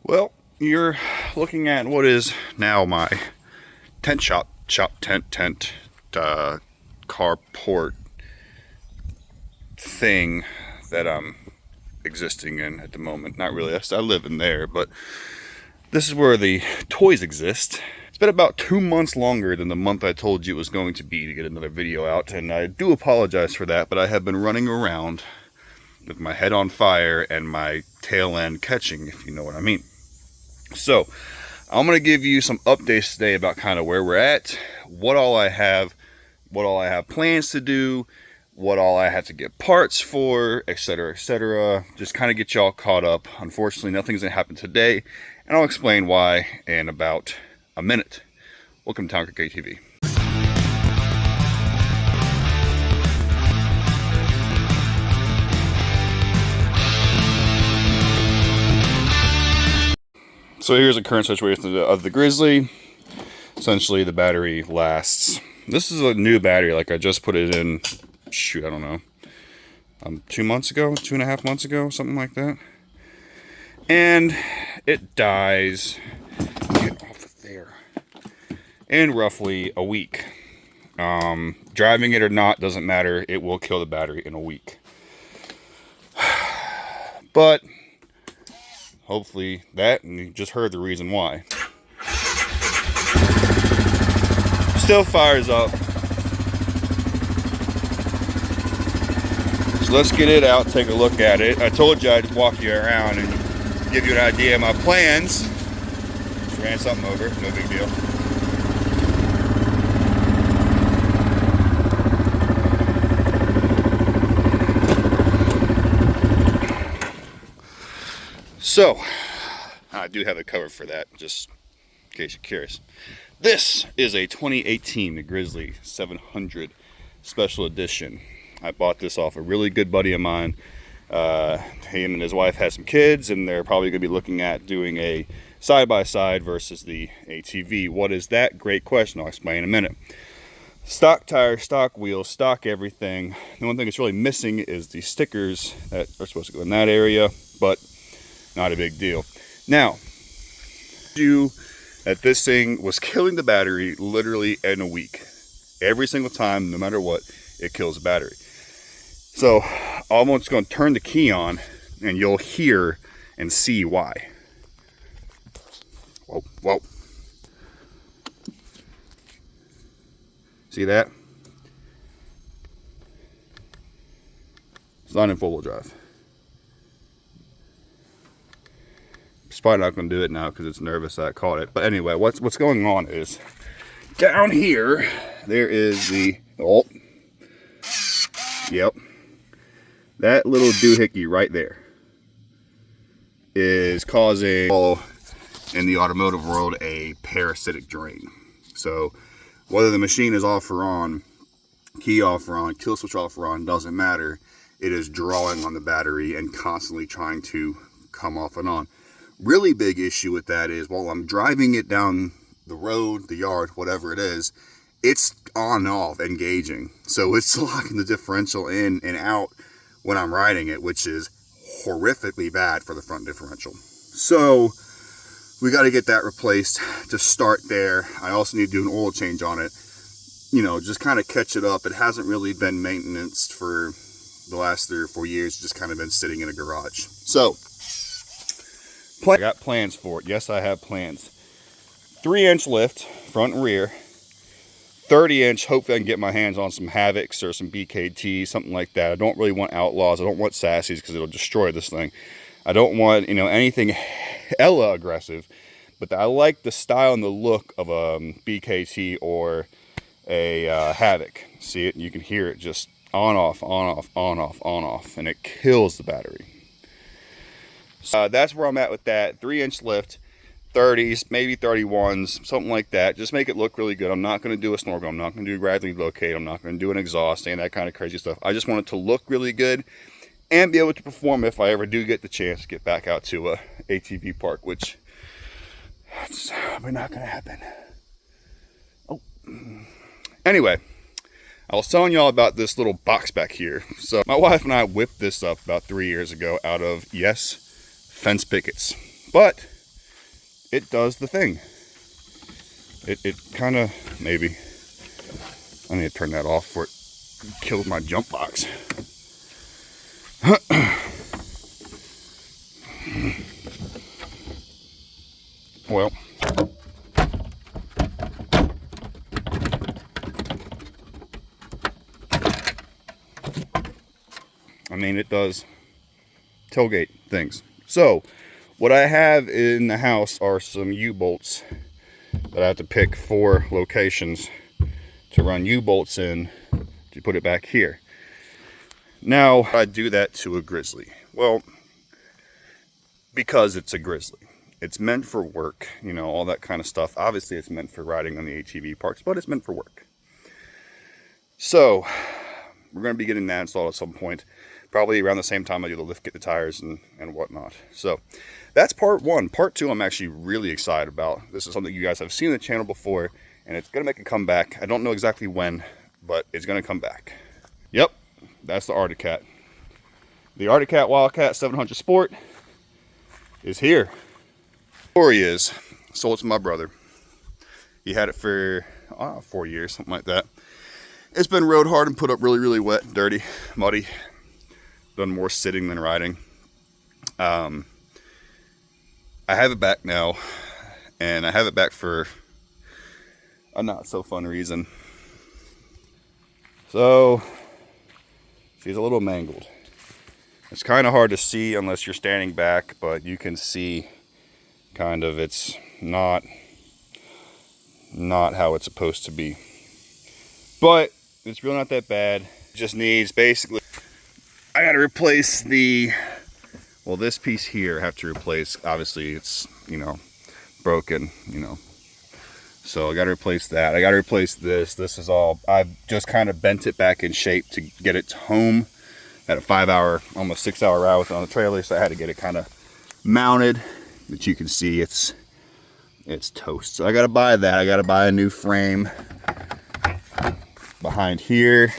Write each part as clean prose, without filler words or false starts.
Well, you're looking at what is now my tent tent carport thing that I'm existing in at the moment. Not really, I live in there, but this is where the toys exist. It's been about 2 months longer than the month I told you it was going to be to get another video out, and I do apologize for that, but I have been running around with my head on fire and my tail end catching, if you know what I mean. So I'm going to give you some updates today about kind of where we're at, what all I have plans to do, what all I have to get parts for, etc., etc. Just kind of get y'all caught up. Unfortunately, nothing's going to happen today, and I'll explain why in about a minute. Welcome to Town Creek ATV. So here's the current situation of the Grizzly. Essentially, the battery lasts. This is a new battery, like I just put it in, shoot, I don't know, 2 months ago, 2.5 months ago, something like that. And it dies, get off of there, in roughly a week. Driving it or not, doesn't matter, it will kill the battery in a week. But hopefully that, and you just heard the reason why. Still fires up. So let's get it out, take a look at it. I told you I'd walk you around and give you an idea of my plans. Just ran something over, no big deal. So, I do have a cover for that, just in case you're curious. This is a 2018 Grizzly 700 Special Edition. I bought this off a really good buddy of mine. Him and his wife had some kids, and they're probably going to be looking at doing a side-by-side versus the ATV. What is that? Great question. I'll explain in a minute. Stock tires, stock wheels, stock everything. The one thing that's really missing is the stickers that are supposed to go in that area, but not a big deal. Now, that this thing was killing the battery literally in a week. Every single time, no matter what, it kills the battery. So I'm just going to turn the key on and you'll hear and see why. Whoa, whoa. See that? It's not in four-wheel drive. It's probably not going to do it now because it's nervous that I caught it. But anyway, what's going on is down here there is the yep, that little doohickey right there is causing, in the automotive world, a parasitic drain. So whether the machine is off or on, key off or on, kill switch off or on, doesn't matter. It is drawing on the battery and constantly trying to come off and on. Really big issue with that is while I'm driving it down the road, the yard, whatever it is, it's on and off engaging. So it's locking the differential in and out when I'm riding it, which is horrifically bad for the front differential. So we got to get that replaced to start there. I also need to do an oil change on it. You know, just kind of catch it up. It hasn't really been maintenance for the last 3 or 4 years. Just kind of been sitting in a garage. So I got plans for it. Yes, I have plans. 3-inch lift, front and rear. 30-inch, hopefully I can get my hands on some Havocs or some BKT, something like that. I don't really want Outlaws. I don't want Sassies because it'll destroy this thing. I don't want, you know, anything hella aggressive. But I like the style and the look of a BKT or a Havoc. See it? You can hear it just on, off, on, off, on, off, on, off. And it kills the battery. So that's where I'm at with that. 3-inch lift, 30s, maybe 31s, something like that. Just make it look really good. I'm not going to do a snorkel. I'm not going to do a Grizzly locate. I'm not going to do an exhaust and that kind of crazy stuff. I just want it to look really good and be able to perform if I ever do get the chance to get back out to a ATV park, which it's probably not going to happen. Oh, anyway, I was telling y'all about this little box back here. So my wife and I whipped this up about 3 years ago out of, yes, fence pickets. But it does the thing. It kind of, maybe, I need to turn that off before it kills my jump box. Well, I mean, it does tailgate things. So what I have in the house are some U-bolts that I have to pick 4 locations to run U-bolts in to put it back here. Now, I do that to a Grizzly. Well, because it's a Grizzly. It's meant for work, you know, all that kind of stuff. Obviously, it's meant for riding on the ATV parks, but it's meant for work. So, we're going to be getting that installed at some point. Probably around the same time I do the lift, get the tires, and whatnot. So, that's part 1. Part 2, I'm actually really excited about. This is something you guys have seen on the channel before, and it's going to make a comeback. I don't know exactly when, but it's going to come back. Yep, that's the Arctic Cat. The Arctic Cat Wildcat 700 Sport is here. Story is, sold it to my brother. He had it for 4 years, something like that. It's been rode hard and put up really, really wet, dirty, muddy. Done more sitting than riding. I have it back now, and I have it back for a not so fun reason. So, she's a little mangled. It's kind of hard to see unless you're standing back, but you can see kind of it's not how it's supposed to be. But it's really not that bad. It just needs, basically, I got to replace this piece here I have to replace. Obviously it's, you know, broken, you know. So I got to replace that. I got to replace this. This is all, I've just kind of bent it back in shape to get it home. Had a 5-hour, almost 6-hour ride with it on the trailer, so I had to get it kind of mounted. But you can see it's toast. So I got to buy that. I got to buy a new frame behind here.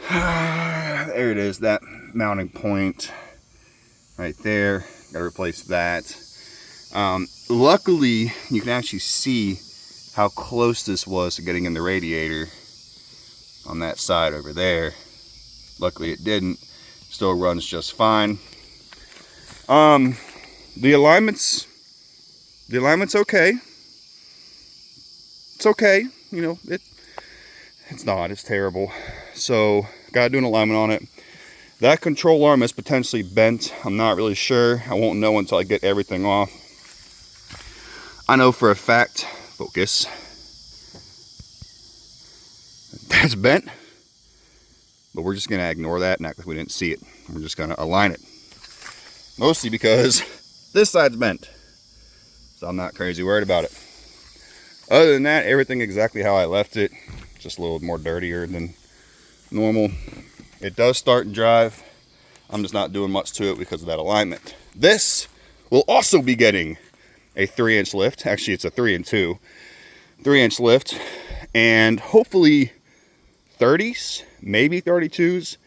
There it is, that mounting point right there. Got to replace that. Luckily, you can actually see how close this was to getting in the radiator on that side over there. Luckily it didn't. Still runs just fine. The alignment's okay. It's okay, you know, it's terrible. So gotta do an alignment on it. That control arm is potentially bent. I'm not really sure. I won't know until I get everything off. I know for a fact, focus, that's bent. But we're just gonna ignore that and act like we didn't see it. We're just gonna align it. Mostly because this side's bent. So I'm not crazy worried about it. Other than that, everything exactly how I left it. Just a little more dirtier than normal. It does start and drive. I'm just not doing much to it because of that alignment. This will also be getting a 3-inch lift. Actually, it's a 3 and 2. 3-inch lift. And hopefully 30s, maybe 32s.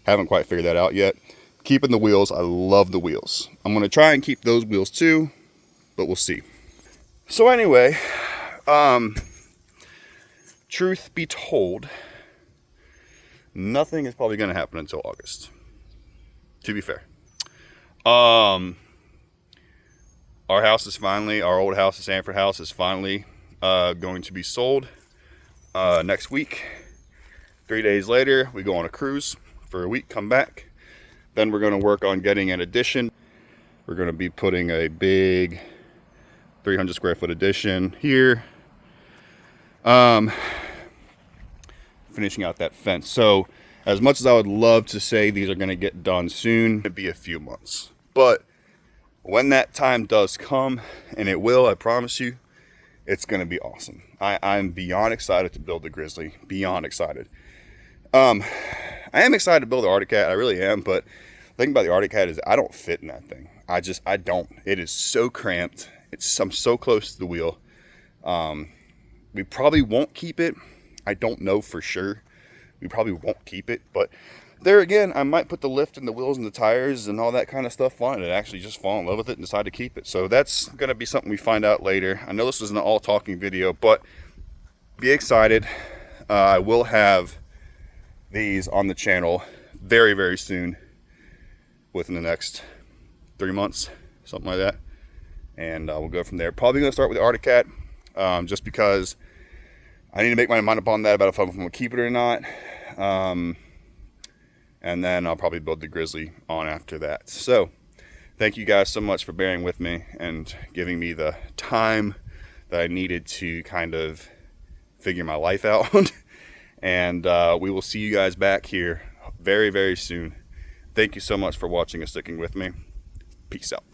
Haven't quite figured that out yet. Keeping the wheels. I love the wheels. I'm going to try and keep those wheels too, but we'll see. So anyway, truth be told, nothing is probably going to happen until August, to be fair. Our house is finally, our old house, the Sanford house, is finally going to be sold next week. 3 days later, we go on a cruise for a week, come back. Then we're going to work on getting an addition. We're going to be putting a big 300 square foot addition here. Finishing out that fence. So as much as I would love to say these are going to get done soon, it'd be a few months. But when that time does come, and it will, I promise you, it's going to be awesome. I'm beyond excited to build the Grizzly. Beyond excited. I am excited to build the Arctic Cat. I really am. But the thing about the Arctic Cat is I don't fit in that thing. I don't. It is so cramped. I'm so close to the wheel. We probably won't keep it. I don't know for sure. We probably won't keep it. But there again, I might put the lift and the wheels and the tires and all that kind of stuff on it and actually just fall in love with it and decide to keep it. So that's going to be something we find out later. I know this is an all talking video, but be excited. I will have these on the channel very, very soon, within the next 3 months, something like that. And we'll go from there. Probably going to start with the Arctic Cat, just because I need to make my mind up on that about if I'm going to keep it or not. And then I'll probably build the Grizzly on after that. So thank you guys so much for bearing with me and giving me the time that I needed to kind of figure my life out. And we will see you guys back here very, very soon. Thank you so much for watching and sticking with me. Peace out.